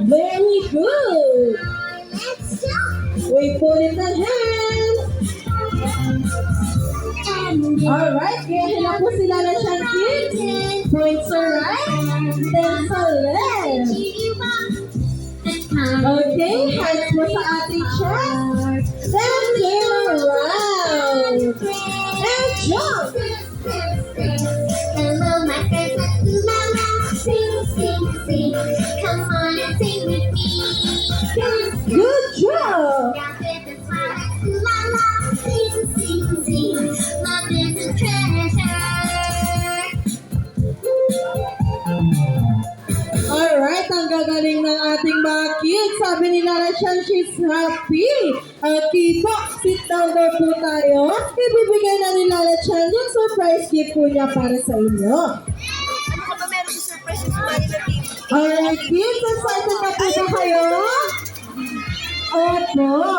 Very good. We put in the hand. Alright, kaya na po sila na siyang kids. Points are right, then sa left. Okay, hands mo sa ating chest. Then turn around. And jump. Hello, my friends, let's do mama. Sing, sing, sing. Come on and sing with me. Good job. Rock with a smile, let's do mama. Sing, sing, sing. Love is a treasure. Alright, ang gagaling ng ating mga kids. Sabi ni Lara Chan, she's happy. Okay po, sit down daw po tayo. Ibibigay na ni Lara Chan yung surprise gift po niya para sa inyo. Ano ka ba meron sa surprise sa Manila team? Alright kids, excited na po ba kayo? Opo.